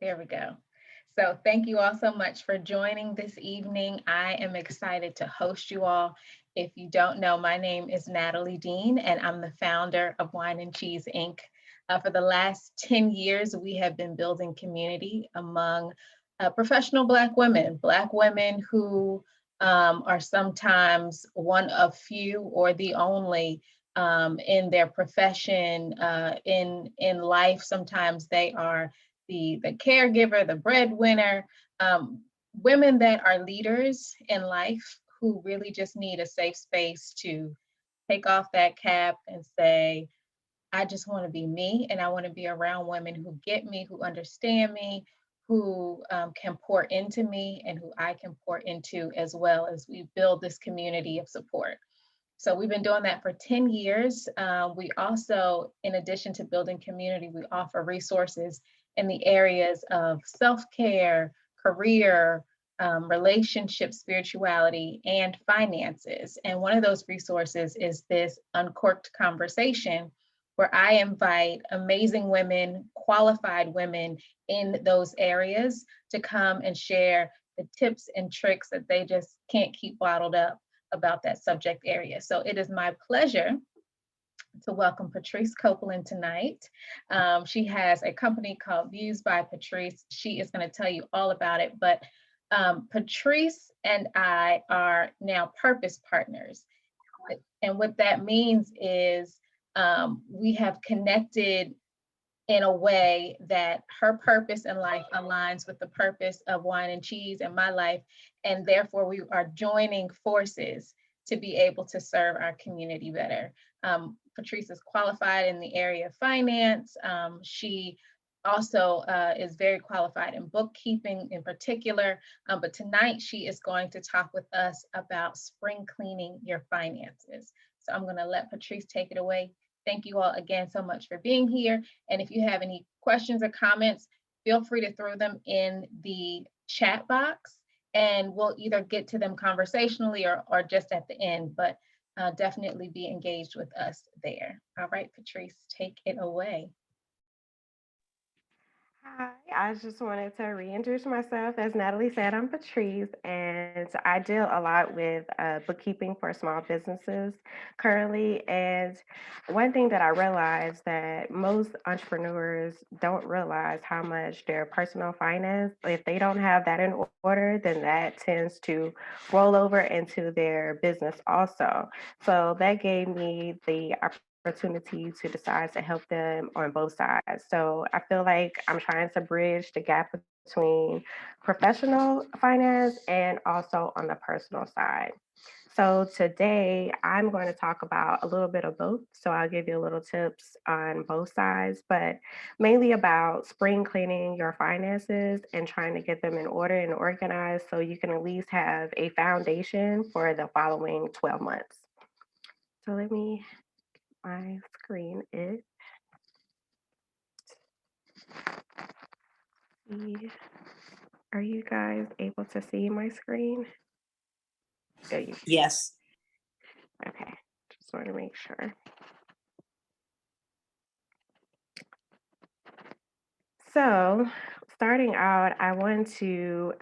There we go. So thank you all so much for joining this evening. I am excited to host you all. If you don't know, my name is Natalie Dean, and I'm the founder of Wine and Cheese Inc. For the last 10 years, we have been building community among professional Black women who are sometimes one of few or the only in their profession, in life. Sometimes they are the caregiver, the breadwinner, women that are leaders in life who really just need a safe space to take off that cap and say, I just want to be me, and I want to be around women who get me, who understand me, who can pour into me, and who I can pour into as well as we build this community of support. So we've been doing that for 10 years. We also, in addition to building community, we offer resources in the areas of self-care, career, relationship, spirituality, and finances. And one of those resources is this Uncorked Conversation, where I invite amazing women, qualified women in those areas to come and share the tips and tricks that they just can't keep bottled up about that subject area. So it is my pleasure to welcome Patrice Copeland tonight. She has a company called Views by Patrice. She is going to tell you all about it, but Patrice and I are now purpose partners. And what that means is we have connected in a way that her purpose in life aligns with the purpose of Wine and Cheese in my life. And therefore, we are joining forces to be able to serve our community better. Patrice is qualified in the area of finance. She also is very qualified in bookkeeping in particular. But tonight, she is going to talk with us about spring cleaning your finances. So I'm going to let Patrice take it away. Thank you all again so much for being here. And if you have any questions or comments, feel free to throw them in the chat box and we'll either get to them conversationally or just at the end, but definitely be engaged with us there. All right, Patrice, take it away. Hi, I just wanted to reintroduce myself. As Natalie said, I'm Patrice, and I deal a lot with bookkeeping for small businesses currently. And one thing that I realized that most entrepreneurs don't realize how much their personal finance, if they don't have that in order, then that tends to roll over into their business also. So that gave me the opportunity to decide to help them on both sides. So I feel like I'm trying to bridge the gap between professional finance and also on the personal side. So today I'm going to talk about a little bit of both. So I'll give you a little tips on both sides, but mainly about spring cleaning your finances and trying to get them in order and organized so you can at least have a foundation for the following 12 months. So let me my screen is. See, are you guys able to see my screen? Yeah, you Yes. okay. Just want to make sure. So, starting out, I want to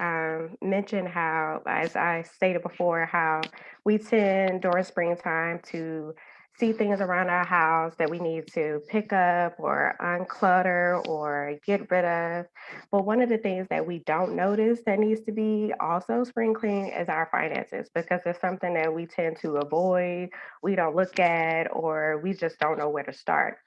mention how, as I stated before, how we tend during springtime to see things around our house that we need to pick up or unclutter or get rid of. But one of the things that we don't notice that needs to be also spring clean is our finances because it's something that we tend to avoid, we don't look at, or we just don't know where to start.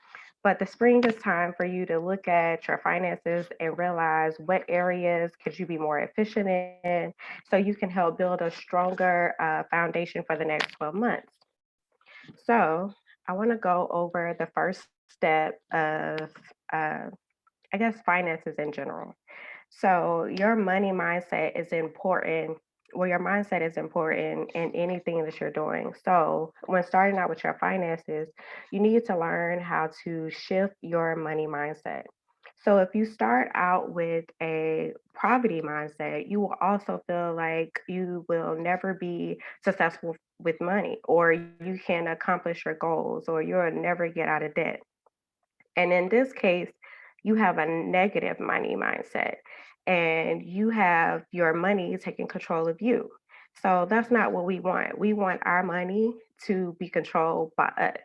But the spring is time for you to look at your finances and realize what areas could you be more efficient in so you can help build a stronger foundation for the next 12 months. So I want to go over the first step of, uh, I guess, finances in general. So your money mindset is important. Well, your mindset is important in anything that you're doing. So when starting out with your finances, you need to learn how to shift your money mindset. So if you start out with a poverty mindset, you will also feel like you will never be successful with money, or you can accomplish your goals, or you'll never get out of debt. And in this case, you have a negative money mindset, and you have your money taking control of you. So that's not what we want. We want our money to be controlled by us.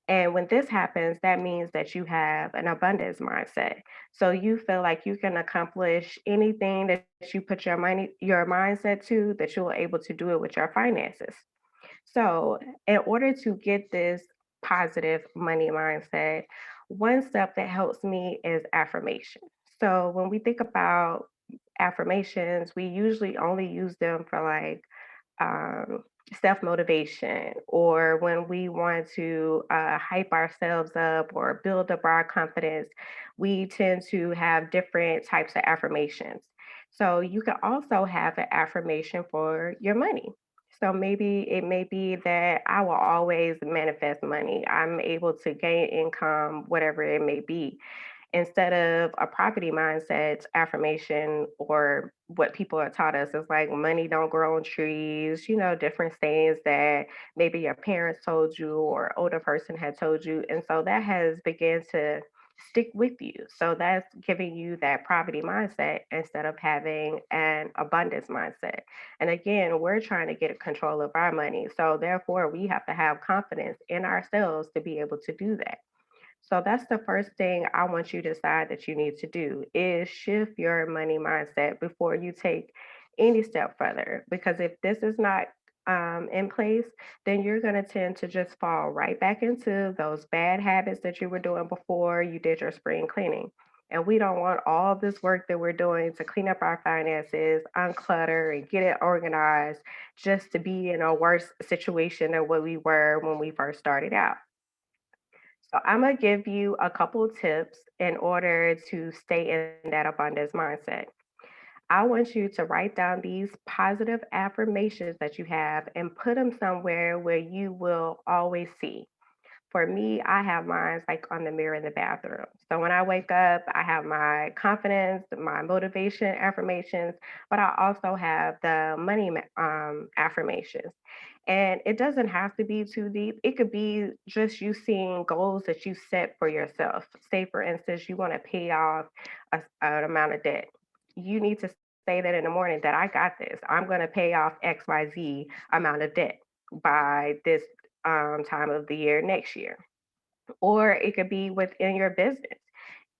And when this happens, that means that you have an abundance mindset. So you feel like you can accomplish anything that you put your mindset to, that you're able to do it with your finances. So, in order to get this positive money mindset, one step that helps me is affirmation. So, when we think about affirmations, we usually only use them for like um, self motivation, or when we want to hype ourselves up or build up our confidence, we tend to have different types of affirmations. So you can also have an affirmation for your money. So maybe it may be that I will always manifest money. I'm able to gain income, whatever it may be, instead of a property mindset affirmation, or what people are taught us is like money don't grow on trees, different sayings that maybe your parents told you or older person had told you. And so that has begun to stick with you. So that's giving you that poverty mindset instead of having an abundance mindset. And again, we're trying to get control of our money. So therefore, we have to have confidence in ourselves to be able to do that. So that's the first thing I want you to decide that you need to do is shift your money mindset before you take any step further. Because if this is not in place, then you're going to tend to just fall right back into those bad habits that you were doing before you did your spring cleaning. And we don't want all this work that we're doing to clean up our finances, unclutter, and get it organized just to be in a worse situation than what we were when we first started out. So I'm gonna give you a couple tips in order to stay in that abundance mindset. I want you to write down these positive affirmations that you have and put them somewhere where you will always see. For me, I have mine like on the mirror in the bathroom. So when I wake up, I have my confidence, my motivation affirmations, but I also have the money affirmations. And it doesn't have to be too deep. It could be just you seeing goals that you set for yourself. Say, for instance, you want to pay off an amount of debt. You need to say that in the morning that I got this. I'm going to pay off XYZ amount of debt by this time of the year next year. Or it could be within your business.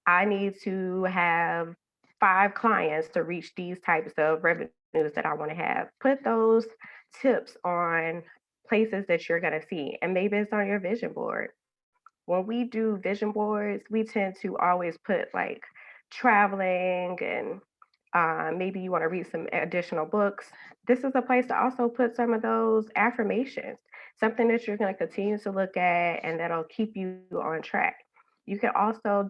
I need to have 5 clients to reach these types of revenues that I want to have. Put those tips on places that you're going to see, and maybe it's on your vision board. When we do vision boards, we tend to always put like traveling and maybe you want to read some additional books. This is a place to also put some of those affirmations, something that you're going to continue to look at and that'll keep you on track. You can also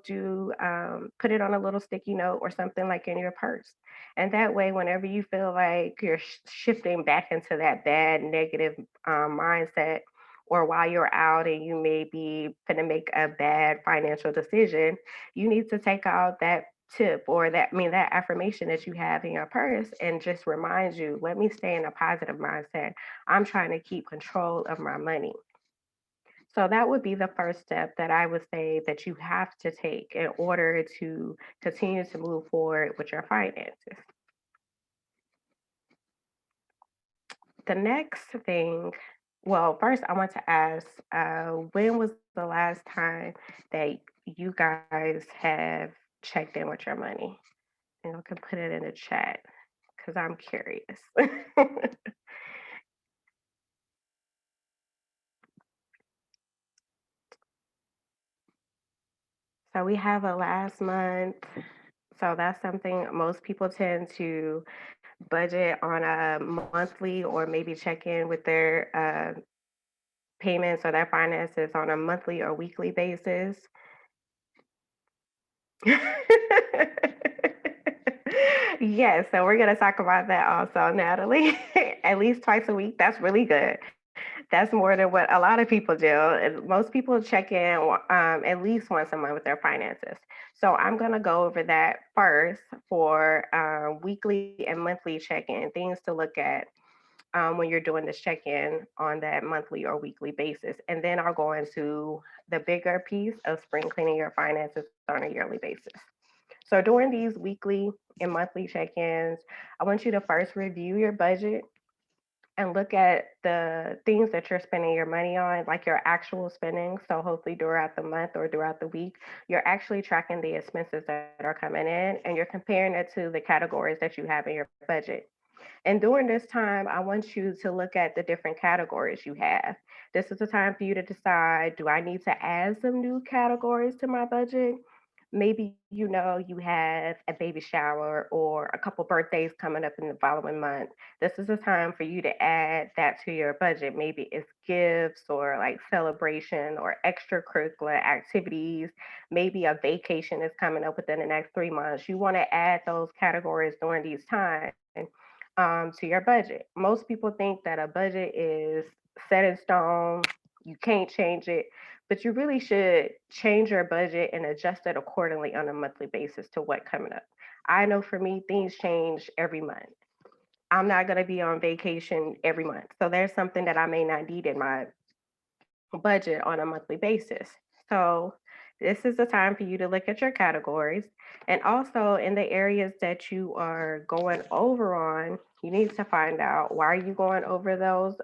put it on a little sticky note or something like in your purse. And that way, whenever you feel like you're shifting back into that bad, negative mindset, or while you're out and you may be going to make a bad financial decision, you need to take out that tip, or that affirmation that you have in your purse, and just remind you, let me stay in a positive mindset. I'm trying to keep control of my money. So that would be the first step that I would say that you have to take in order to continue to move forward with your finances. The next thing, well, first I want to ask, when was the last time that you guys have checked in with your money? And you can put it in the chat because I'm curious. So we have a last month. So that's something most people tend to budget on a monthly, or maybe check in with their payments or their finances on a monthly or weekly basis. Yes, so we're going to talk about that also, Natalie. At least twice a week. That's really good. That's more than what a lot of people do. And most people check in at least once a month with their finances. So I'm going to go over that first for weekly and monthly check in, things to look at. when you're doing this check-in on that monthly or weekly basis. And then I'll go into the bigger piece of spring cleaning your finances on a yearly basis. So during these weekly and monthly check-ins, I want you to first review your budget and look at the things that you're spending your money on, like your actual spending. So hopefully throughout the month or throughout the week, you're actually tracking the expenses that are coming in and you're comparing it to the categories that you have in your budget. And during this time, I want you to look at the different categories you have. This is the time for you to decide, do I need to add some new categories to my budget? Maybe you have a baby shower or a couple birthdays coming up in the following month. This is the time for you to add that to your budget. Maybe it's gifts or like celebration or extracurricular activities. Maybe a vacation is coming up within the next 3 months. You want to add those categories during these times to your budget. Most people think that a budget is set in stone, you can't change it, but you really should change your budget and adjust it accordingly on a monthly basis to what coming up. I know for me, things change every month. I'm not going to be on vacation every month. So there's something that I may not need in my budget on a monthly basis. So this is the time for you to look at your categories and also in the areas that you are going over on, you need to find out why are you going over those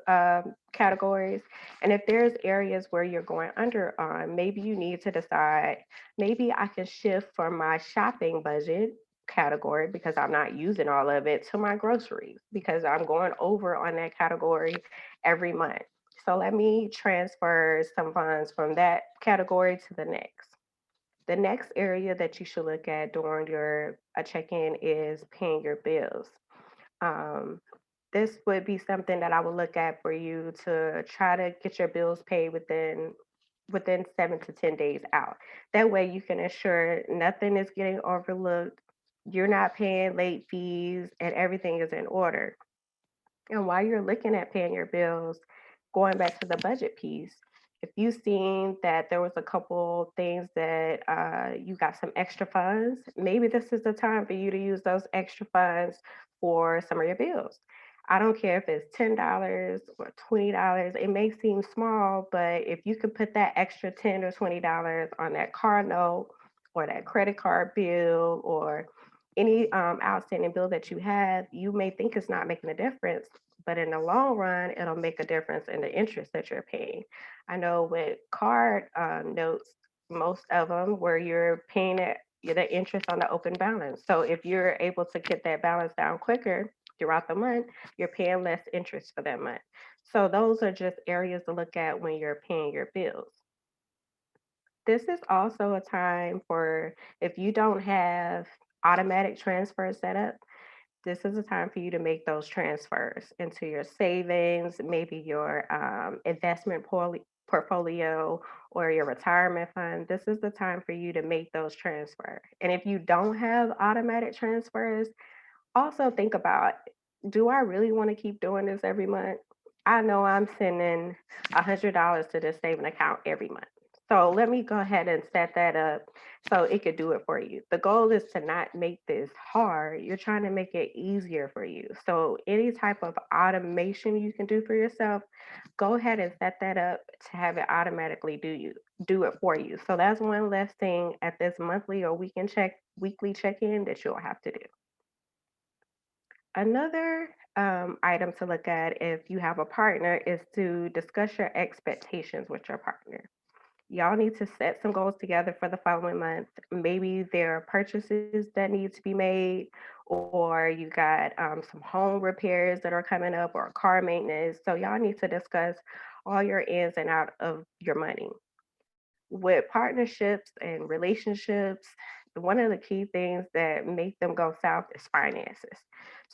categories. And if there's areas where you're going under on, maybe you need to decide, maybe I can shift from my shopping budget category because I'm not using all of it to my groceries because I'm going over on that category every month. So let me transfer some funds from that category to the next. The next area that you should look at during your check-in is paying your bills. Um, this would be something that I would look at for you to try to get your bills paid within 7 to 10 days out. That way you can ensure nothing is getting overlooked. You're not paying late fees and everything is in order. And while you're looking at paying your bills, going back to the budget piece, if you've seen that there was a couple things that you got some extra funds, maybe this is the time for you to use those extra funds for some of your bills. I don't care if it's $10 or $20. It may seem small, but if you could put that extra $10 or $20 on that car note or that credit card bill or any outstanding bill that you have, you may think it's not making a difference, but in the long run, it'll make a difference in the interest that you're paying. I know with card notes, most of them where you're paying the interest on the open balance. So if you're able to get that balance down quicker throughout the month, you're paying less interest for that month. So those are just areas to look at when you're paying your bills. This is also a time for if you don't have automatic transfer set up, this is a time for you to make those transfers into your savings, maybe your investment portfolio or your retirement fund. This is the time for you to make those transfers. And if you don't have automatic transfers, also think about, do I really want to keep doing this every month? I know I'm sending $100 to this saving account every month. So let me go ahead and set that up so it could do it for you. The goal is to not make this hard. You're trying to make it easier for you. So any type of automation you can do for yourself, go ahead and set that up to have it automatically do it for you. So that's one less thing at this monthly or weekly check-in that you'll have to do. Another item to look at if you have a partner is to discuss your expectations with your partner. Y'all need to set some goals together for the following month. Maybe there are purchases that need to be made, or you got some home repairs that are coming up, or car maintenance. So, y'all need to discuss all your ins and out of your money. With partnerships and relationships, one of the key things that make them go south is finances.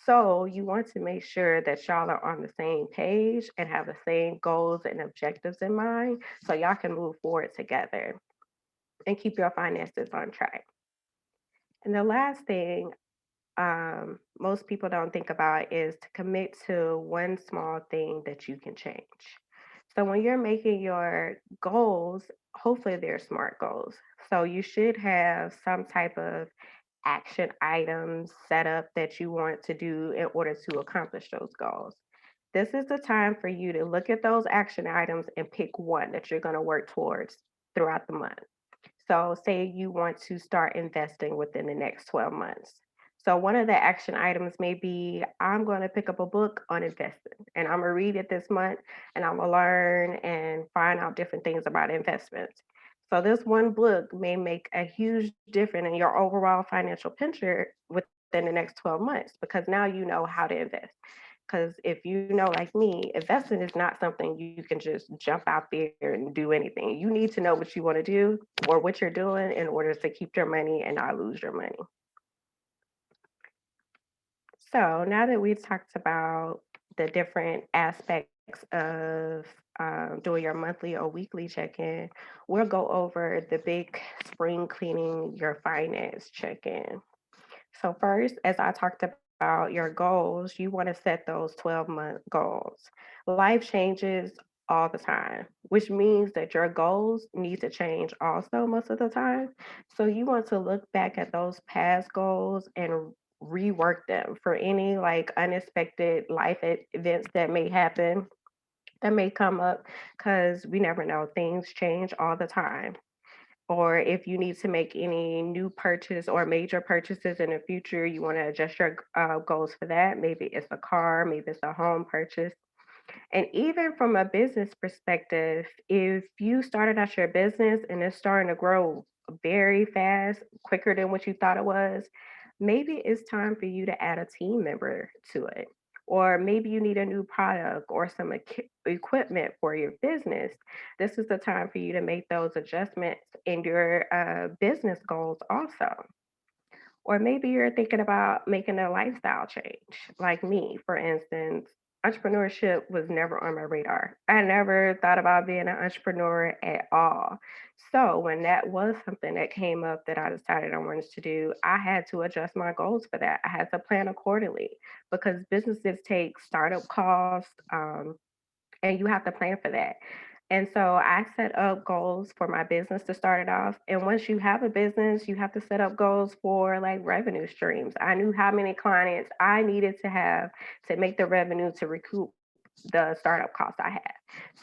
So you want to make sure that y'all are on the same page and have the same goals and objectives in mind so y'all can move forward together and keep your finances on track. And the last thing most people don't think about is to commit to one small thing that you can change. So when you're making your goals, hopefully they're smart goals. So you should have some type of action items set up that you want to do in order to accomplish those goals. This is the time for you to look at those action items and pick one that you're going to work towards throughout the month. So, say you want to start investing within the next 12 months. So, one of the action items may be I'm going to pick up a book on investing and I'm going to read it this month and I'm going to learn and find out different things about investments. So, this one book may make a huge difference in your overall financial picture within the next 12 months because now you know how to invest. Because if you know, like me, investing is not something you can just jump out there and do anything. You need to know what you want to do or what you're doing in order to keep your money and not lose your money. So now that we've talked about the different aspects of doing your monthly or weekly check-in, we'll go over the big spring cleaning your finance check-in. So first, as I talked about your goals, you want to set those 12-month goals. Life changes all the time, which means that your goals need to change also most of the time. So you want to look back at those past goals and rework them for any like unexpected life events that may happen, that may come up, because we never know, things change all the time. Or if you need to make any new purchase or major purchases in the future, you want to adjust your goals for that. Maybe it's a car, maybe it's a home purchase. And even from a business perspective, if you started out your business and it's starting to grow very fast, quicker than what you thought it was, maybe it's time for you to add a team member to it. Or maybe you need a new product or some equipment for your business. This is the time for you to make those adjustments in your business goals also. Or maybe you're thinking about making a lifestyle change, like me, for instance. Entrepreneurship was never on my radar. I never thought about being an entrepreneur at all. So, when that was something that came up that I decided I wanted to do, I had to adjust my goals for that. I had to plan accordingly because businesses take startup costs, and you have to plan for that. And so I set up goals for my business to start it off. And once you have a business, you have to set up goals for like revenue streams. I knew how many clients I needed to have to make the revenue to recoup the startup costs I had.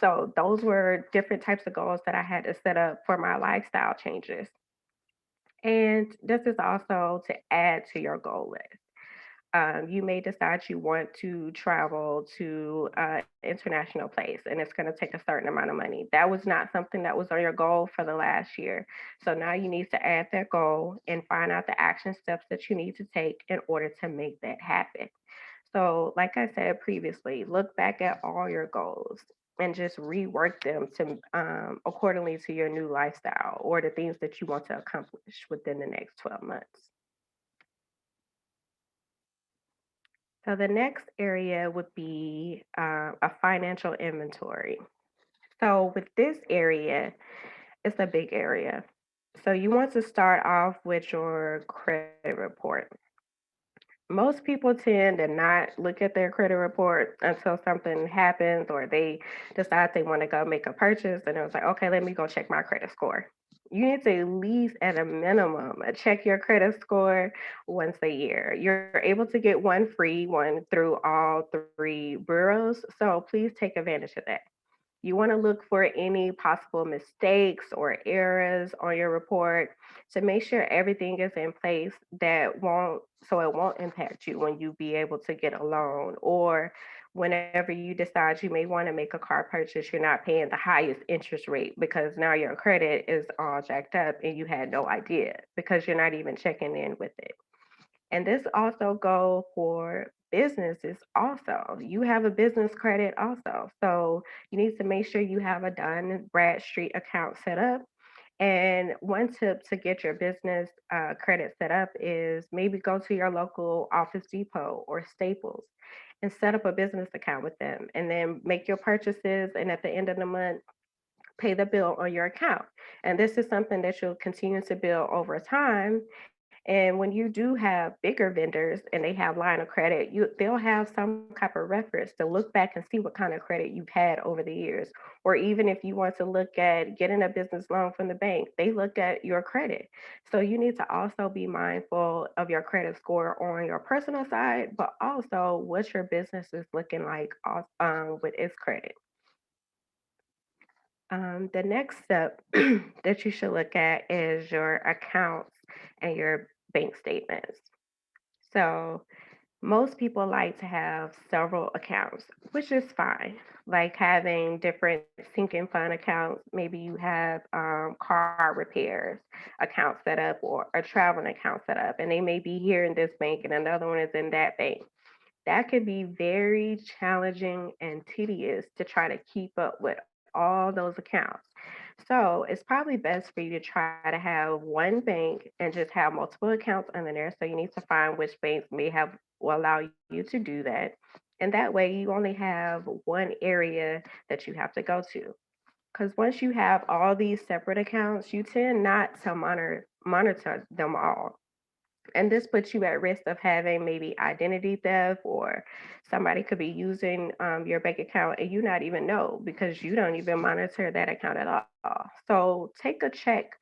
So those were different types of goals that I had to set up for my lifestyle changes. And this is also to add to your goal list. You may decide you want to travel to an international place and it's going to take a certain amount of money. That was not something that was on your goal for the last year. So now you need to add that goal and find out the action steps that you need to take in order to make that happen. So, like I said previously, look back at all your goals and just rework them to accordingly to your new lifestyle or the things that you want to accomplish within the next 12 months. So the next area would be a financial inventory. So with this area, it's a big area. So you want to start off with your credit report. Most people tend to not look at their credit report until something happens or they decide they want to go make a purchase and it was like, okay, let me go check my credit score. You need to at least at a minimum check your credit score once a year. You're able to get one free one through all three bureaus. So please take advantage of that. You want to look for any possible mistakes or errors on your report to make sure everything is in place that won't so it won't impact you when you be able to get a loan or whenever you decide you may want to make a car purchase, you're not paying the highest interest rate because now your credit is all jacked up and you had no idea because you're not even checking in with it. And this also go for businesses also. You have a business credit also. So you need to make sure you have a Dun Bradstreet account set up. And one tip to get your business credit set up is maybe go to your local Office Depot or Staples and set up a business account with them and then make your purchases. And at the end of the month, pay the bill on your account. And this is something that you'll continue to build over time And when you do have bigger vendors and they have line of credit, they'll have some type of reference to look back and see what kind of credit you've had over the years. Or even if you want to look at getting a business loan from the bank, they look at your credit. So you need to also be mindful of your credit score on your personal side, but also what your business is looking like with its credit. The next step that you should look at is your accounts and your bank statements. So, most people like to have several accounts, which is fine. Like having different sinking fund accounts. Maybe you have car repairs account set up or a traveling account set up, and they may be here in this bank and another one is in that bank. That could be very challenging and tedious to try to keep up with all those accounts. So it's probably best for you to try to have one bank and just have multiple accounts under there. So you need to find which banks may have will allow you to do that. And that way you only have one area that you have to go to. Because once you have all these separate accounts, you tend not to monitor them all. And this puts you at risk of having maybe identity theft, or somebody could be using your bank account and you not even know because you don't even monitor that account at all. So take a check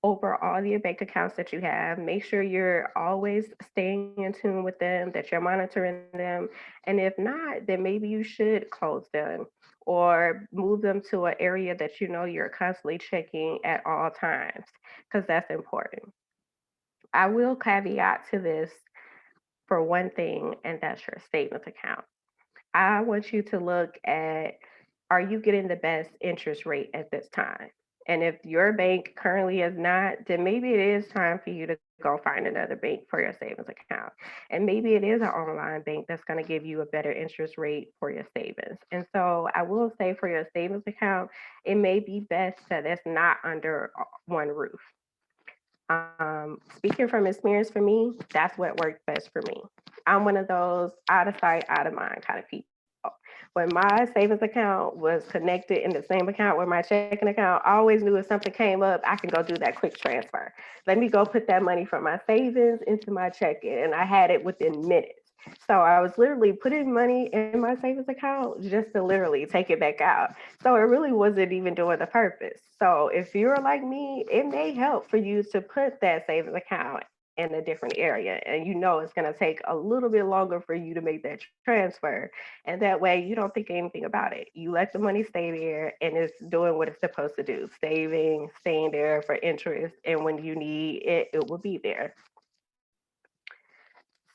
over all your bank accounts that you have. Make sure you're always staying in tune with them, that you're monitoring them. And if not, then maybe you should close them or move them to an area that you know you're constantly checking at all times, because that's important. I will caveat to this for one thing, and that's your savings account. I want you to look at, are you getting the best interest rate at this time? And if your bank currently is not, then maybe it is time for you to go find another bank for your savings account. And maybe it is an online bank that's going to give you a better interest rate for your savings. And so I will say for your savings account, it may be best that it's not under one roof. Speaking from experience for me, that's what worked best for me. I'm one of those out of sight, out of mind kind of people. When my savings account was connected in the same account with my checking account, I always knew if something came up, I can go do that quick transfer. Let me go put that money from my savings into my checking, and I had it within minutes. So I was literally putting money in my savings account just to literally take it back out. So it really wasn't even doing the purpose. So if you're like me, it may help for you to put that savings account in a different area, and you know it's going to take a little bit longer for you to make that transfer. And that way you don't think anything about it. You let the money stay there and it's doing what it's supposed to do, saving, staying there for interest. And when you need it, it will be there.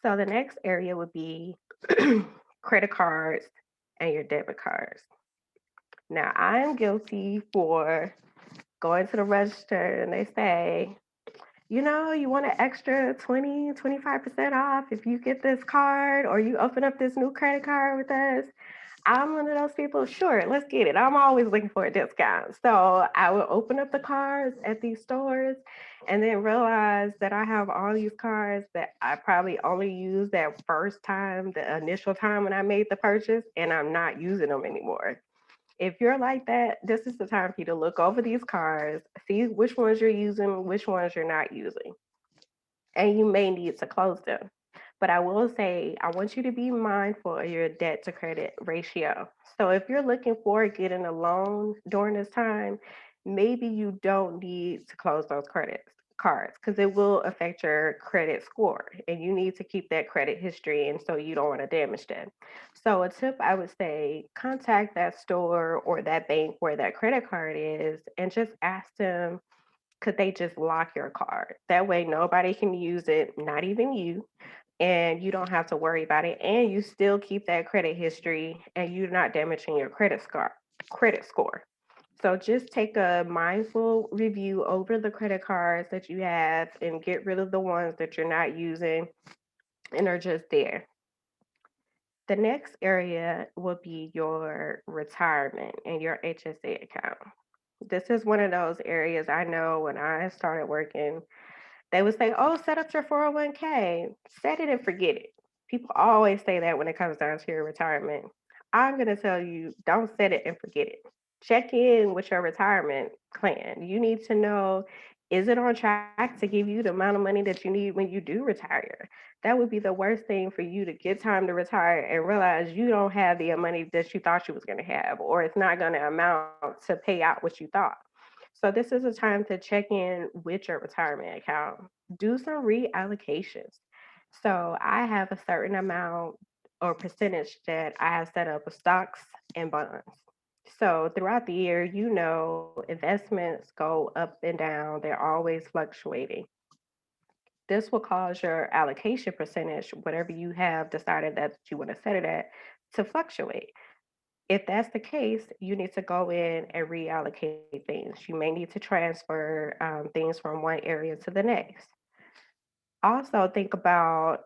So the next area would be credit cards and your debit cards. Now, I am guilty for going to the register and they say, you want an extra 20, 25% off if you get this card or you open up this new credit card with us. I'm one of those people, sure, let's get it. I'm always looking for a discount. So I would open up the cards at these stores and then realize that I have all these cards that I probably only used that first time, the initial time when I made the purchase, and I'm not using them anymore. If you're like that, this is the time for you to look over these cards, see which ones you're using, which ones you're not using, and you may need to close them. But I will say, I want you to be mindful of your debt to credit ratio. So if you're looking for getting a loan during this time, maybe you don't need to close those credit cards because it will affect your credit score and you need to keep that credit history, and so you don't want to damage that. So a tip I would say, contact that store or that bank where that credit card is and just ask them, could they just lock your card? That way nobody can use it, not even you, and you don't have to worry about it. And you still keep that credit history and you're not damaging your credit score. So just take a mindful review over the credit cards that you have and get rid of the ones that you're not using and are just there. The next area will be your retirement and your HSA account. This is one of those areas I know when I started working, they would say, oh, set up your 401k, set it and forget it. People always say that when it comes down to your retirement. I'm going to tell you, don't set it and forget it. Check in with your retirement plan. You need to know Is it on track to give you the amount of money that you need when you do retire? That would be the worst thing for you to get time to retire and realize you don't have the money that you thought you was going to have, or it's not going to amount to pay out what you thought. So this is a time to check in with your retirement account. Do some reallocations. So I have a certain amount or percentage that I have set up with stocks and bonds. So throughout the year, investments go up and down, they're always fluctuating. This will cause your allocation percentage, whatever you have decided that you want to set it at, to fluctuate. If that's the case, you need to go in and reallocate things. You may need to transfer things from one area to the next. Also, think about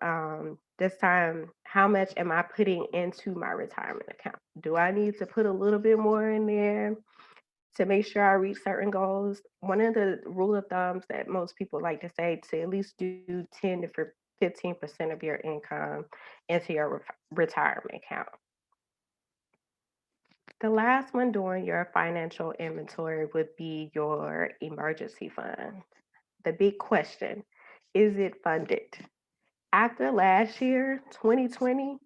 this time, how much am I putting into my retirement account? Do I need to put a little bit more in there to make sure I reach certain goals? One of the rule of thumbs that most people like to say to at least do 10 to 15% of your income into your retirement account. The last one during your financial inventory would be your emergency fund. The big question, is it funded? After last year, 2020,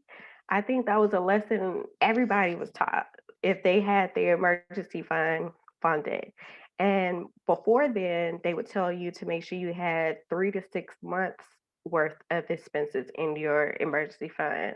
I think that was a lesson everybody was taught if they had their emergency fund funded. And before then, they would tell you to make sure you had 3 to 6 months worth of expenses in your emergency fund.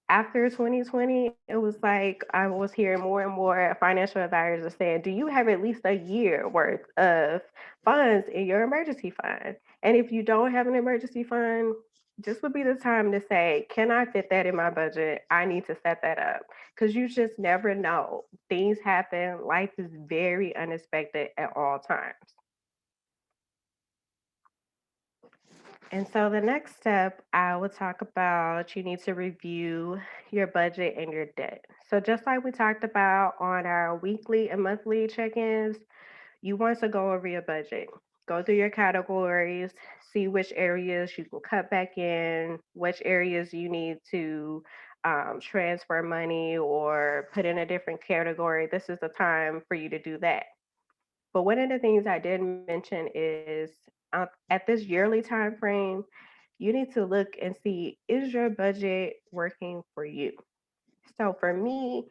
After 2020, it was like I was hearing more and more financial advisors saying, do you have at least a year worth of funds in your emergency fund? And if you don't have an emergency fund, this would be the time to say, can I fit that in my budget? I need to set that up because you just never know. Things happen. Life is very unexpected at all times. And so the next step, I will talk about you need to review your budget and your debt. So just like we talked about on our weekly and monthly check-ins, you want to go over your budget. Go through your categories, see which areas you can cut back in, which areas you need to transfer money or put in a different category. This is the time for you to do that. But one of the things I did mention is at this yearly time frame, you need to look and see, is your budget working for you? So for me,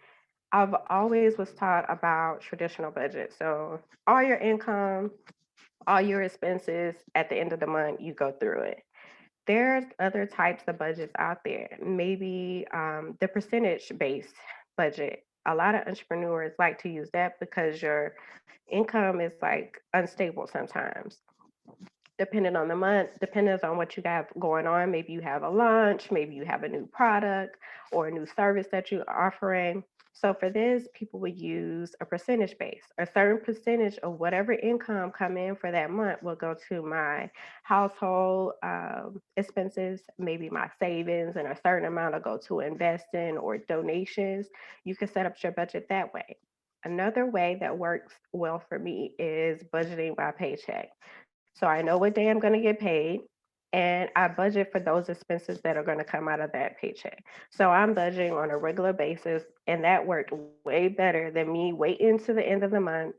I've always was taught about traditional budget. So all your income, all your expenses at the end of the month, you go through it. There's other types of budgets out there. Maybe the percentage based budget. A lot of entrepreneurs like to use that because your income is like unstable sometimes depending on the month, depending on what you have going on. Maybe you have a launch, maybe you have a new product or a new service that you're offering. So for this, people would use a percentage base. A certain percentage of whatever income come in for that month will go to my household expenses, maybe my savings, and a certain amount will go to investing or donations. You can set up your budget that way. Another way that works well for me is budgeting by paycheck. So I know what day I'm going to get paid and I budget for those expenses that are going to come out of that paycheck. So I'm budgeting on a regular basis and that worked way better than me waiting to the end of the month,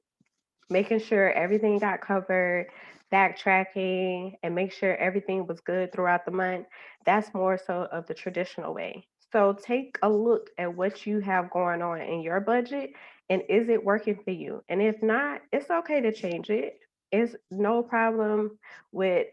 making sure everything got covered, backtracking, and make sure everything was good throughout the month. That's more so of the traditional way. So take a look at what you have going on in your budget and is it working for you? And if not, it's okay to change it. It's no problem with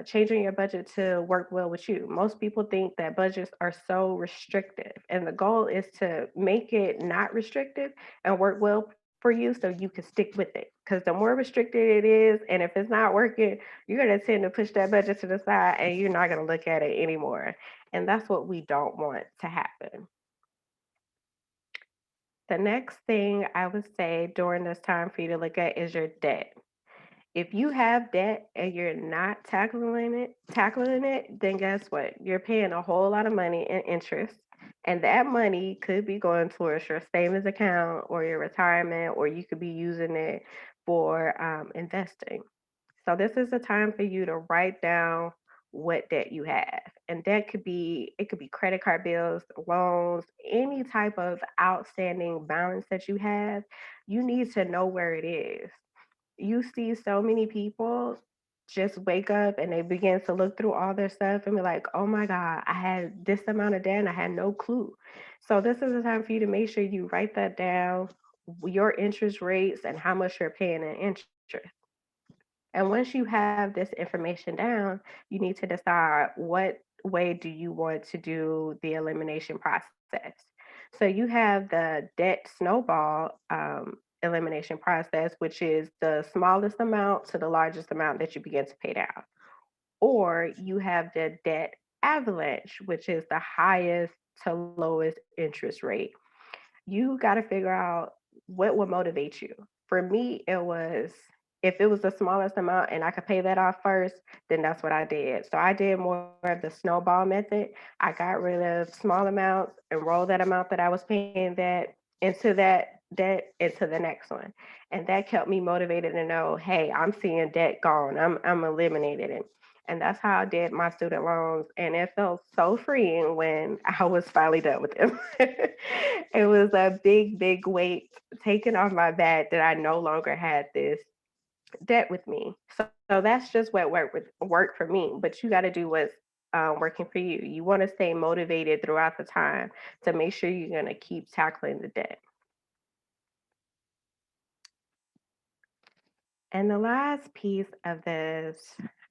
changing your budget to work well with you. Most people think that budgets are so restrictive, and the goal is to make it not restrictive and work well for you so you can stick with it. Because the more restricted it is, and if it's not working, you're going to tend to push that budget to the side and you're not going to look at it anymore. And that's what we don't want to happen. The next thing I would say during this time for you to look at is your debt. If you have debt and you're not tackling it, then guess what? You're paying a whole lot of money in interest. And that money could be going towards your savings account or your retirement, or you could be using it for investing. So this is the time for you to write down what debt you have. And that could be credit card bills, loans, any type of outstanding balance that you have. You need to know where it is. You see so many people just wake up and they begin to look through all their stuff and be like, oh my God, I had this amount of debt and I had no clue. So this is the time for you to make sure you write that down, your interest rates and how much you're paying in interest. And once you have this information down, you need to decide what way do you want to do the elimination process. So you have the debt snowball elimination process, which is the smallest amount to the largest amount that you begin to pay down. Or you have the debt avalanche, which is the highest to lowest interest rate. You got to figure out what will motivate you. For me, it was if it was the smallest amount and I could pay that off first, then that's what I did. So I did more of the snowball method. I got rid of small amounts and rolled that amount that I was paying that debt into the next one. And that kept me motivated to know, hey, I'm seeing debt gone. I'm eliminating it. And that's how I did my student loans. And it felt so freeing when I was finally done with them. It was a big, big weight taken off my back that I no longer had this debt with me. So that's just what worked for me. But you got to do what's working for you. You want to stay motivated throughout the time to make sure you're going to keep tackling the debt. And the last piece of this,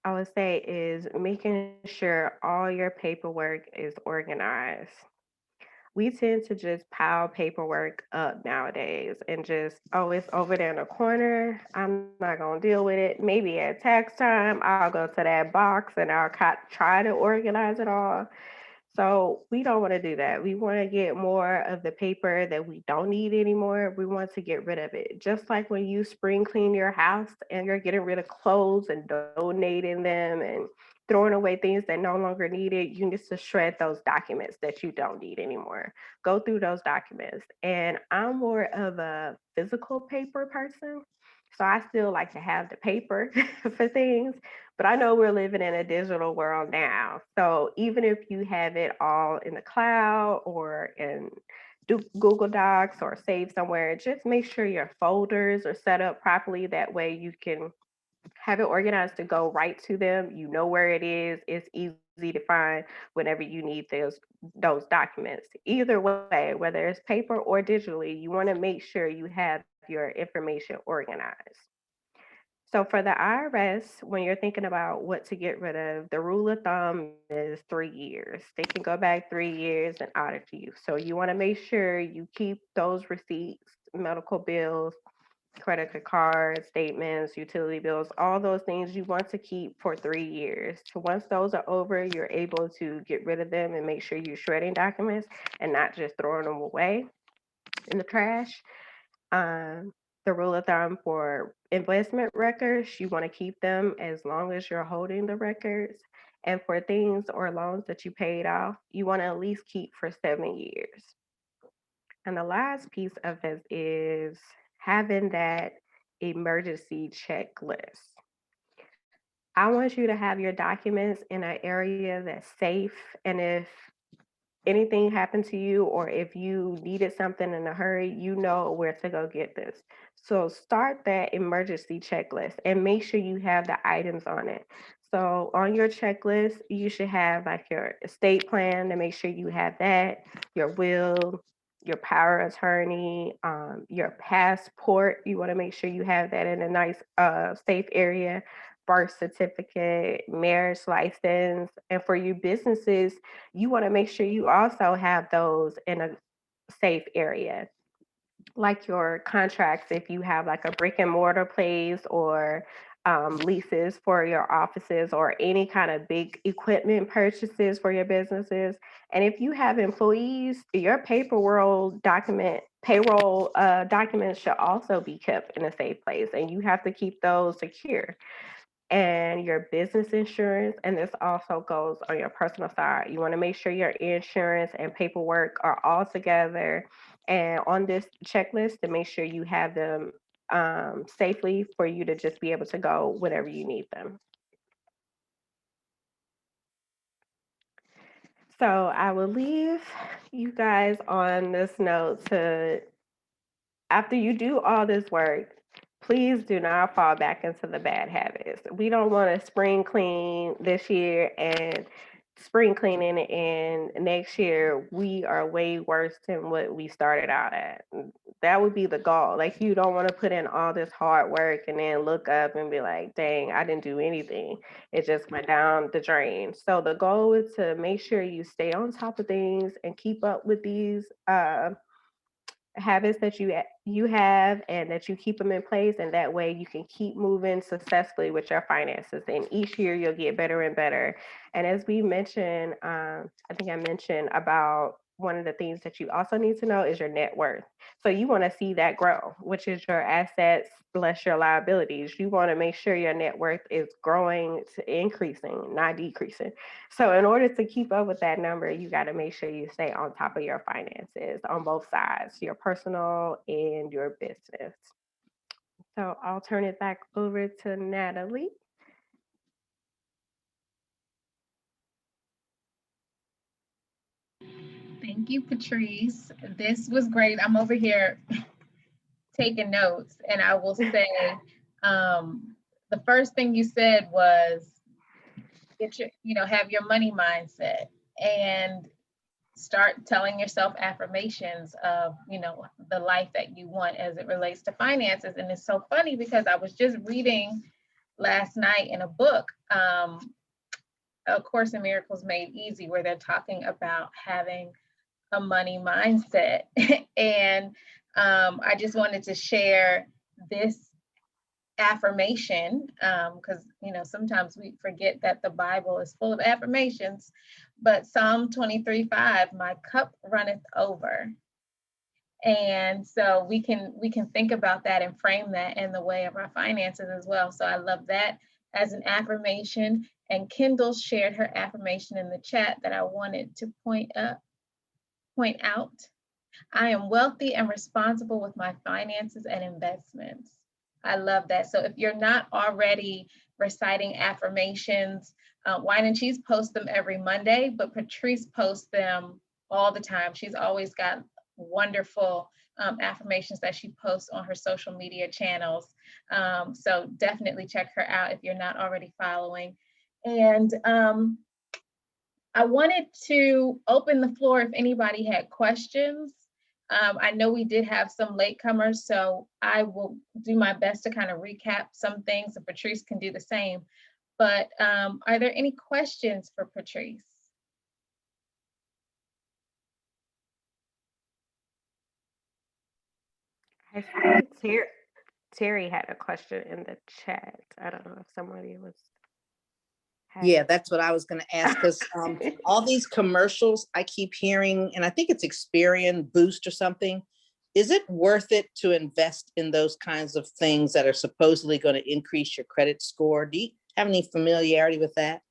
I would say, is making sure all your paperwork is organized. We tend to just pile paperwork up nowadays and just, oh, it's over there in the corner. I'm not going to deal with it. Maybe at tax time, I'll go to that box and I'll try to organize it all. So we don't want to do that. We want to get more of the paper that we don't need anymore. We want to get rid of it. Just like when you spring clean your house and you're getting rid of clothes and donating them and throwing away things that no longer needed, you need to shred those documents that you don't need anymore. Go through those documents. And I'm more of a physical paper person. So I still like to have the paper for things, but I know we're living in a digital world now. So even if you have it all in the cloud or in Google Docs or saved somewhere, just make sure your folders are set up properly. That way you can have it organized to go right to them. You know where it is. It's easy to find whenever you need those documents. Either way, whether it's paper or digitally, you want to make sure you have your information organized. So for the IRS, when you're thinking about what to get rid of, the rule of thumb is 3 years. They can go back 3 years and audit you. So you want to make sure you keep those receipts, medical bills, credit cards, statements, utility bills, all those things you want to keep for 3 years. So once those are over, you're able to get rid of them and make sure you're shredding documents and not just throwing them away in the trash. Um, the rule of thumb for investment records, you want to keep them as long as you're holding the records. And for things or loans that you paid off, you want to at least keep for 7 years. And the last piece of this is having that emergency checklist. I want you to have your documents in an area that's safe. And if anything happened to you or if you needed something in a hurry, you know where to go get this. So start that emergency checklist and make sure you have the items on it. So on your checklist, you should have like your estate plan to make sure you have that, your will, your power of attorney, your passport. You want to make sure you have that in a nice, safe area. Birth certificate, marriage license, and for you businesses, you want to make sure you also have those in a safe area, like your contracts if you have like a brick and mortar place or leases for your offices or any kind of big equipment purchases for your businesses. And if you have employees, your payroll documents should also be kept in a safe place, and you have to keep those secure. And your business insurance, and this also goes on your personal side. You want to make sure your insurance and paperwork are all together and on this checklist to make sure you have them safely for you to just be able to go whenever you need them. So I will leave you guys on this note to, after you do all this work, please do not fall back into the bad habits. We don't want to spring clean this year and spring cleaning, and next year we are way worse than what we started out at. That would be the goal. Like, you don't want to put in all this hard work and then look up and be like, dang, I didn't do anything. It just went down the drain. So the goal is to make sure you stay on top of things and keep up with these habits that you have, and that you keep them in place, and that way you can keep moving successfully with your finances, and each year you'll get better and better. And as we mentioned, I think I mentioned about one of the things that you also need to know is your net worth. So you want to see that grow, which is your assets less your liabilities. You want to make sure your net worth is growing to increasing, not decreasing. So in order to keep up with that number, you got to make sure you stay on top of your finances on both sides, your personal and your business. So I'll turn it back over to Natalie. Thank you, Patrice. This was great. I'm over here taking notes, and I will say the first thing you said was get your, have your money mindset and start telling yourself affirmations of, the life that you want as it relates to finances. And it's so funny because I was just reading last night in a book, A Course in Miracles Made Easy, where they're talking about having a money mindset. And I just wanted to share this affirmation because sometimes we forget that the Bible is full of affirmations. But Psalm 23:5, my cup runneth over. And so we can think about that and frame that in the way of our finances as well. So I love that as an affirmation. And Kendall shared her affirmation in the chat that I wanted to point out. I am wealthy and responsible with my finances and investments. I love that. So if you're not already reciting affirmations, Wine and Cheese posts them every Monday, but Patrice posts them all the time. She's always got wonderful affirmations that she posts on her social media channels. So definitely check her out if you're not already following. And I wanted to open the floor if anybody had questions. I know we did have some latecomers, so I will do my best to kind of recap some things, and Patrice can do the same. But are there any questions for Patrice? I see Terry had a question in the chat. I don't know if somebody was. Yeah, that's what I was going to ask, because all these commercials I keep hearing, and I think it's Experian Boost or something. Is it worth it to invest in those kinds of things that are supposedly going to increase your credit score? Do you have any familiarity with that?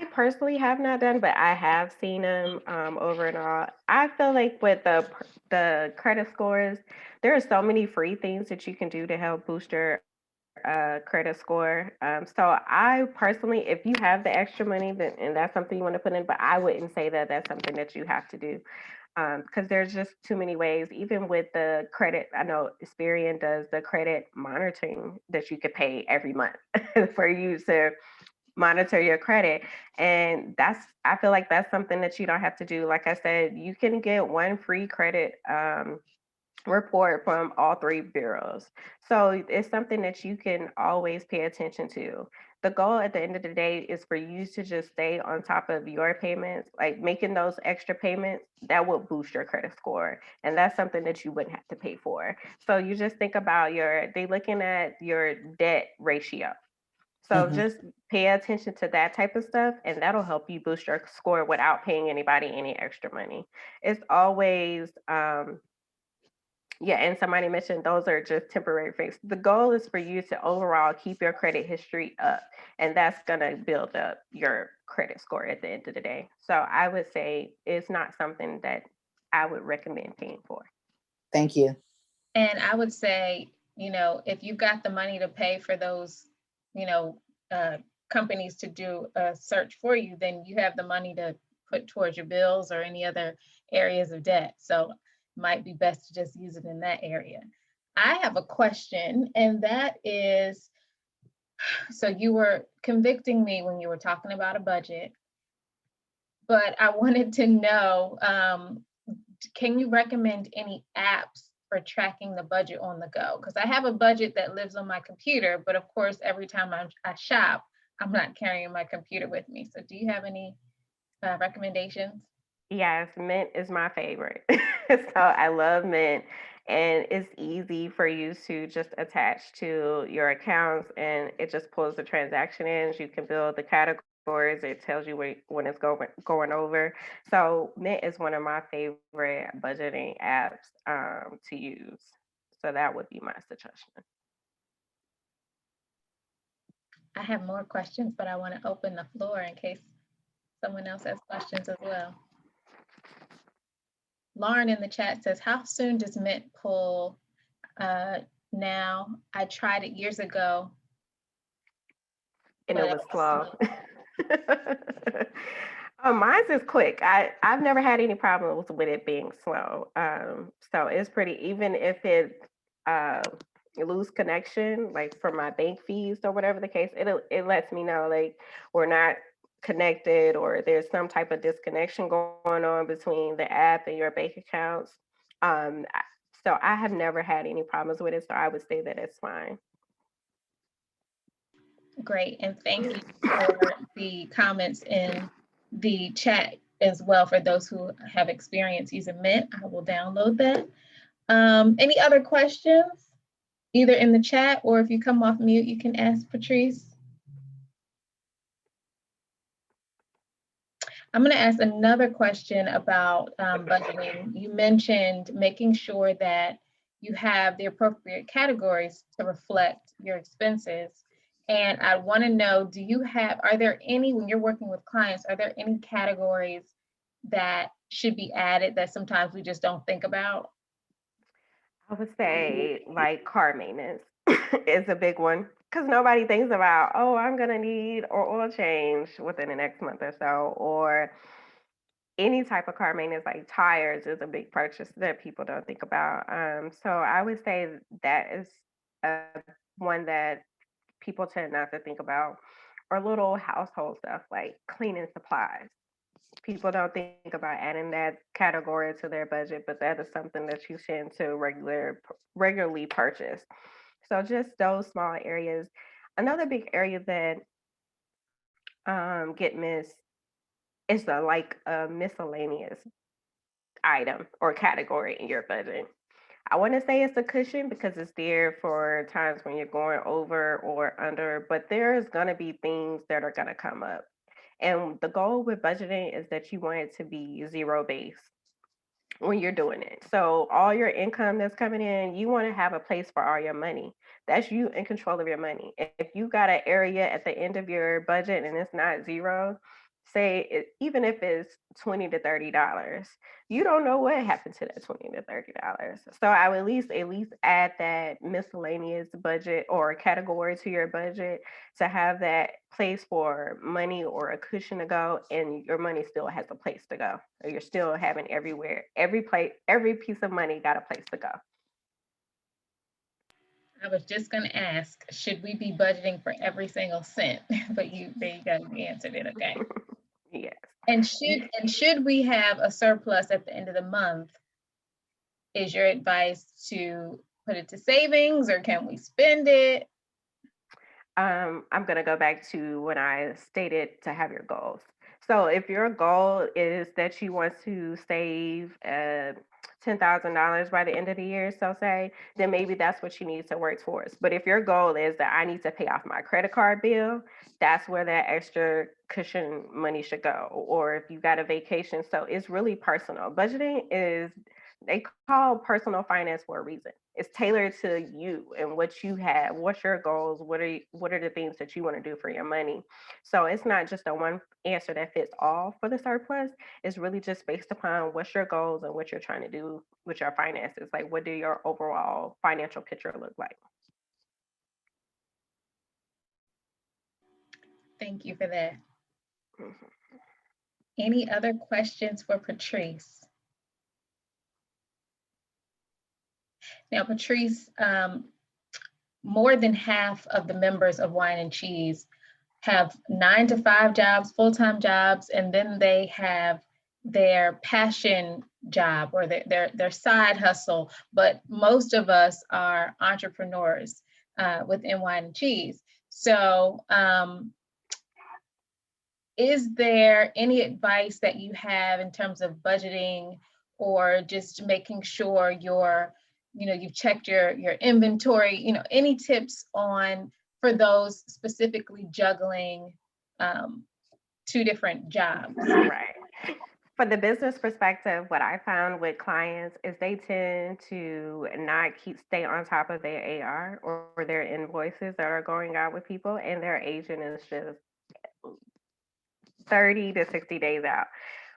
I personally have not done, but I have seen them over and all. I feel like with the credit scores, there are so many free things that you can do to help boost your credit score. So I personally, if you have the extra money, then and that's something you want to put in, but I wouldn't say that that's something that you have to do. Because there's just too many ways. Even with the credit, I know Experian does the credit monitoring that you could pay every month for you to monitor your credit. And I feel like that's something that you don't have to do. Like I said, you can get one free credit report from all three bureaus. So it's something that you can always pay attention to. The goal at the end of the day is for you to just stay on top of your payments, like making those extra payments that will boost your credit score. And that's something that you wouldn't have to pay for. So you just think about they looking at your debt ratio. So just pay attention to that type of stuff, and that'll help you boost your score without paying anybody any extra money. It's always, yeah, and somebody mentioned those are just temporary fixes. The goal is for you to overall keep your credit history up, and that's going to build up your credit score at the end of the day. So I would say it's not something that I would recommend paying for. Thank you. And I would say, if you've got the money to pay for those, companies to do a search for you, then you have the money to put towards your bills or any other areas of debt. So it might be best to just use it in that area. I have a question, and that is, so you were convicting me when you were talking about a budget, but I wanted to know, can you recommend any apps for tracking the budget on the go? Because I have a budget that lives on my computer, but of course, every time I shop, I'm not carrying my computer with me. So do you have any recommendations? Yes, Mint is my favorite. So I love Mint, and it's easy for you to just attach to your accounts, and it just pulls the transaction in. You can build the categories. It tells you when it's going over. So Mint is one of my favorite budgeting apps to use. So that would be my suggestion. I have more questions, but I want to open the floor in case someone else has questions as well. Lauren in the chat says, how soon does Mint pull now? I tried it years ago. And it was slow. Mine's is quick. I've never had any problems with it being slow. So it's pretty, even if it lose connection, like for my bank fees or whatever the case, it lets me know like we're not connected or there's some type of disconnection going on between the app and your bank accounts. So I have never had any problems with it. So I would say that it's fine. Great, and thank you for the comments in the chat as well. For those who have experience using Mint, I will download that. Any other questions, either in the chat or if you come off mute, you can ask Patrice. I'm going to ask another question about budgeting. You mentioned making sure that you have the appropriate categories to reflect your expenses. And I want to know, are there any, when you're working with clients, are there any categories that should be added that sometimes we just don't think about? I would say like car maintenance is a big one because nobody thinks about, oh, I'm going to need or oil change within the next month or so, or any type of car maintenance, like tires is a big purchase that people don't think about. So I would say that is one that people tend not to think about, or little household stuff like cleaning supplies. People don't think about adding that category to their budget, but that is something that you tend to regularly purchase. So just those small areas. Another big area that get missed is a miscellaneous item or category in your budget. I wouldn't say it's a cushion because it's there for times when you're going over or under, but there's gonna be things that are gonna come up. And the goal with budgeting is that you want it to be zero base when you're doing it. So all your income that's coming in, you want to have a place for all your money. That's you in control of your money. If you got an area at the end of your budget and it's not zero, even if it's $20 to $30, you don't know what happened to that $20 to $30. So I would at least add that miscellaneous budget or category to your budget to have that place for money or a cushion to go, and your money still has a place to go. Or you're still having every piece of money got a place to go. I was just going to ask, should we be budgeting for every single cent? But there you go, you answered it. Okay. Yes. And should we have a surplus at the end of the month? Is your advice to put it to savings, or can we spend it? I'm going to go back to when I stated to have your goals. So if your goal is that you want to save $10,000 by the end of the year, so say, then maybe that's what you need to work towards. But if your goal is that I need to pay off my credit card bill, that's where that extra cushion money should go. Or if you got a vacation, so it's really personal. Budgeting is, they call personal finance for a reason. It's tailored to you and what you have, what's your goals, what are the things that you want to do for your money. So it's not just a one answer that fits all for the surplus. It's really just based upon what's your goals and what you're trying to do with your finances. Like, what do your overall financial picture look like? Thank you for that. Mhm. Any other questions for Patrice? Now, Patrice, more than half of the members of Wine and Cheese have 9-to-5 jobs, full-time jobs, and then they have their passion job or their side hustle. But most of us are entrepreneurs within Wine and Cheese. So is there any advice that you have in terms of budgeting or just making sure you've checked your inventory, any tips on for those specifically juggling two different jobs? Right. For the business perspective, what I found with clients is they tend to not stay on top of their AR or their invoices that are going out with people, and their agent is just 30 to 60 days out.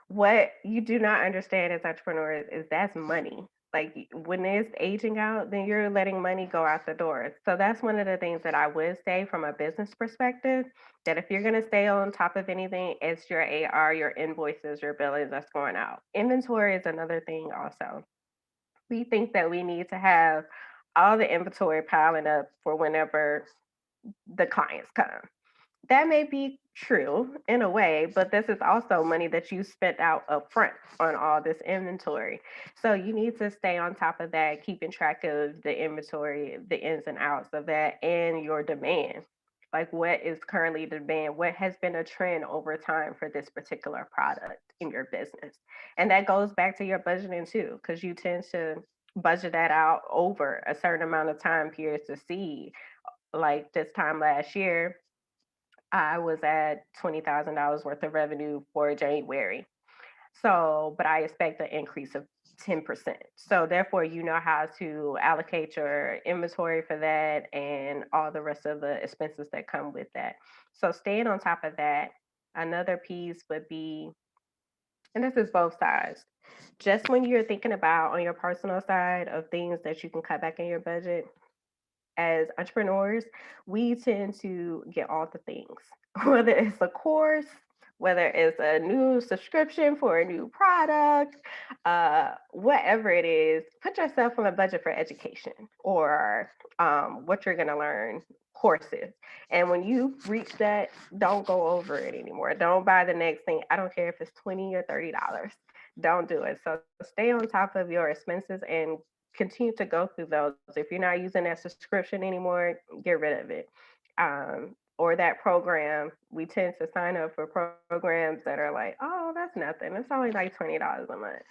What you do not understand as entrepreneurs is that's money. Like when it's aging out, then you're letting money go out the door. So that's one of the things that I would say from a business perspective, that if you're going to stay on top of anything, it's your AR, your invoices, your billings that's going out. Inventory is another thing also. We think that we need to have all the inventory piling up for whenever the clients come. That may be true in a way, but this is also money that you spent out up front on all this inventory. So you need to stay on top of that, keeping track of the inventory, the ins and outs of that, and your demand. Like what is currently the demand? What has been a trend over time for this particular product in your business? And that goes back to your budgeting too, because you tend to budget that out over a certain amount of time periods to see. Like this time last year, I was at $20,000 worth of revenue for January. So, but I expect an increase of 10%. So therefore, you know how to allocate your inventory for that and all the rest of the expenses that come with that. So staying on top of that. Another piece would be, and this is both sides, just when you're thinking about on your personal side of things that you can cut back in your budget, as entrepreneurs, we tend to get all the things, whether it's a course, whether it's a new subscription for a new product, whatever it is, put yourself on a budget for education or what you're going to learn, courses. And when you reach that, don't go over it anymore. Don't buy the next thing. I don't care if it's $20 or $30. Don't do it. So stay on top of your expenses and continue to go through those. If you're not using that subscription anymore, get rid of it. Or that program, we tend to sign up for programs that are like, oh, that's nothing. It's only like $20 a month.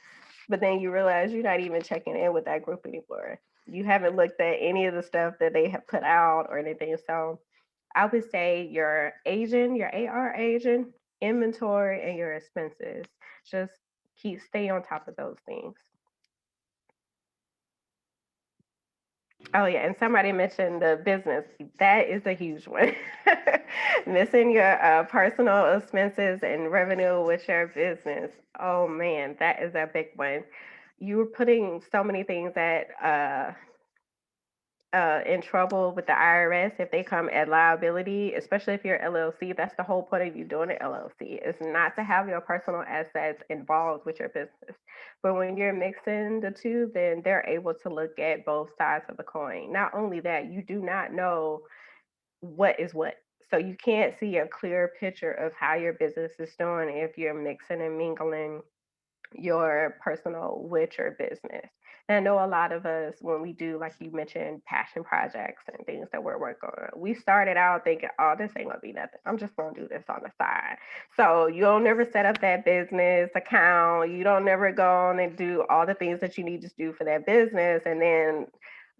But then you realize you're not even checking in with that group anymore. You haven't looked at any of the stuff that they have put out or anything. So I would say your agent, your AR agent, inventory, and your expenses. Just stay on top of those things. Oh yeah, and somebody mentioned the business. That is a huge one. Missing your personal expenses and revenue with your business. Oh man, that is a big one. You're putting so many things in trouble with the IRS if they come at liability, especially if you're LLC. That's the whole point of you doing an LLC, is not to have your personal assets involved with your business. But when you're mixing the two, then they're able to look at both sides of the coin. Not only that, you do not know what is what. So you can't see a clear picture of how your business is doing if you're mixing and mingling your personal with your business. And I know a lot of us, when we do, like you mentioned, passion projects and things that we're working on, we started out thinking, oh, this ain't gonna be nothing. I'm just gonna do this on the side. So you don't never set up that business account. You don't never go on and do all the things that you need to do for that business. And then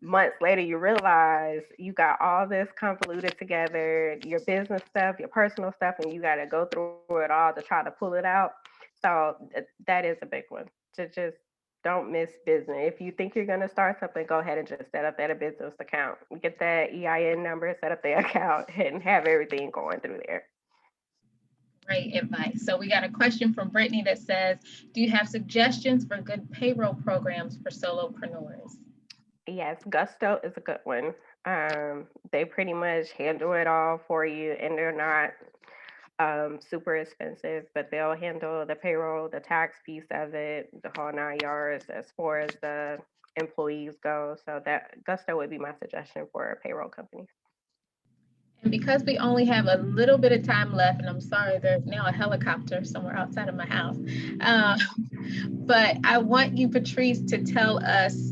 months later, you realize you got all this convoluted together, your business stuff, your personal stuff, and you got to go through it all to try to pull it out. So that is a big one, to just don't miss business. If you think you're going to start something, go ahead and just set up that a business account. Get that EIN number, set up the account, and have everything going through there. Great advice. So we got a question from Brittany that says, do you have suggestions for good payroll programs for solopreneurs? Yes, Gusto is a good one. They pretty much handle it all for you, and they're not super expensive, but they'll handle the payroll, the tax piece of it, the whole 9 yards as far as the employees go. So that gusto would be my suggestion for payroll companies. And because we only have a little bit of time left, and I'm sorry, there's now a helicopter somewhere outside of my house. But I want you, Patrice, to tell us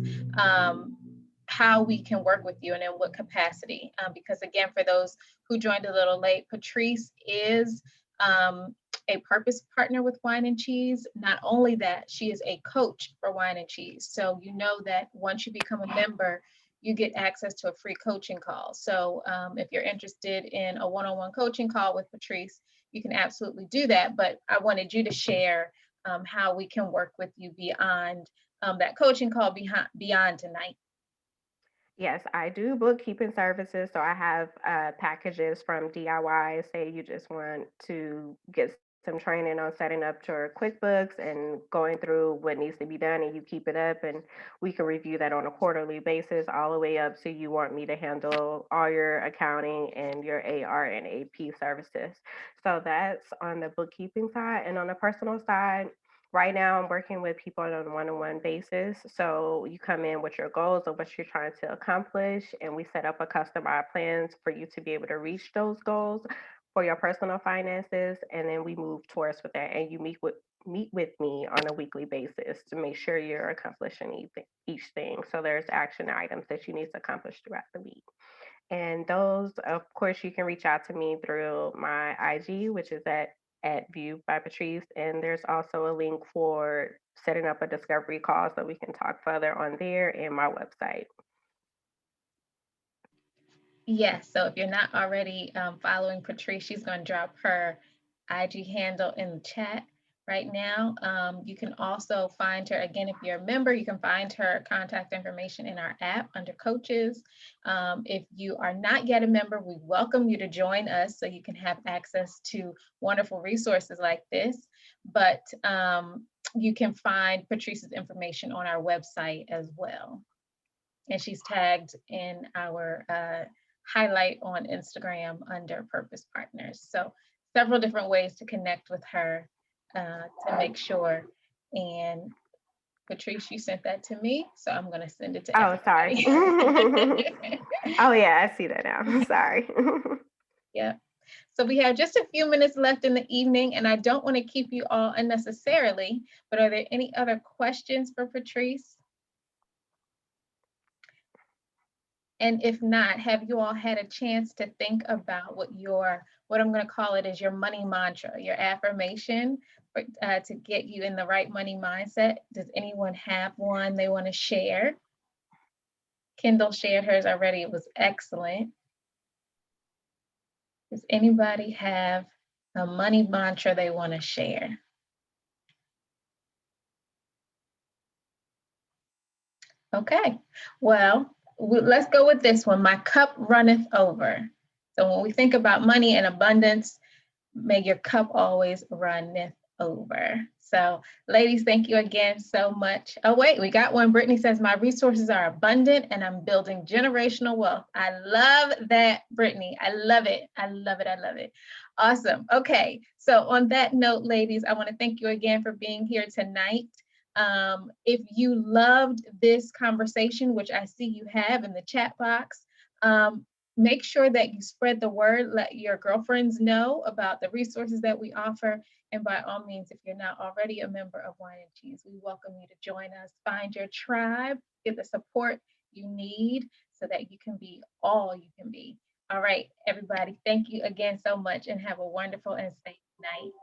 how we can work with you and in what capacity. Because again, for those who joined a little late, Patrice is a purpose partner with Wine and Cheese. Not only that, she is a coach for Wine and Cheese. So you know that once you become a member, you get access to a free coaching call. So if you're interested in a one-on-one coaching call with Patrice, you can absolutely do that. But I wanted you to share how we can work with you beyond that coaching call, beyond tonight. Yes, I do bookkeeping services. So I have packages from DIY. Say you just want to get some training on setting up your QuickBooks and going through what needs to be done, and you keep it up, and we can review that on a quarterly basis, all the way up to you want me to handle all your accounting and your AR and AP services. So that's on the bookkeeping side. And on the personal side, right now, I'm working with people on a one-on-one basis. So you come in with your goals of what you're trying to accomplish, and we set up a customized plans for you to be able to reach those goals for your personal finances. And then we move towards with that, and you meet with me on a weekly basis to make sure you're accomplishing each thing. So there's action items that you need to accomplish throughout the week. And those, of course, you can reach out to me through my IG, which is at View by Patrice. And there's also a link for setting up a discovery call so we can talk further on there and my website. Yes, so if you're not already following Patrice, she's going to drop her IG handle in the chat right now. You can also find her, again, if you're a member, you can find her contact information in our app under coaches. If you are not yet a member, we welcome you to join us so you can have access to wonderful resources like this. But you can find Patrice's information on our website as well. And she's tagged in our highlight on Instagram under Purpose Partners. So several different ways to connect with her to make sure. And Patrice, you sent that to me, so I'm going to send it to everybody. Sorry. Oh yeah, I see that now. Sorry. Yeah. So we have just a few minutes left in the evening, and I don't want to keep you all unnecessarily, but are there any other questions for Patrice? And if not, have you all had a chance to think about what I'm going to call it is your money mantra, your affirmation to get you in the right money mindset? Does anyone have one they want to share? Kendall shared hers already. It was excellent. Does anybody have a money mantra they want to share? Okay, well, let's go with this one. My cup runneth over. So when we think about money and abundance, may your cup always runneth over. So ladies, thank you again so much. Oh wait, we got one. Brittany says, my resources are abundant and I'm building generational wealth. I love that, Brittany. I love it. I love it. I love it. Awesome. Okay, so on that note, ladies, I want to thank you again for being here tonight. If you loved this conversation, which I see you have in the chat box, make sure that you spread the word, let your girlfriends know about the resources that we offer. And by all means, if you're not already a member of Wine and Cheese, we welcome you to join us. Find your tribe, get the support you need so that you can be all you can be. All right, everybody, thank you again so much and have a wonderful and safe night.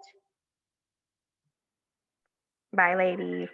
Bye, ladies.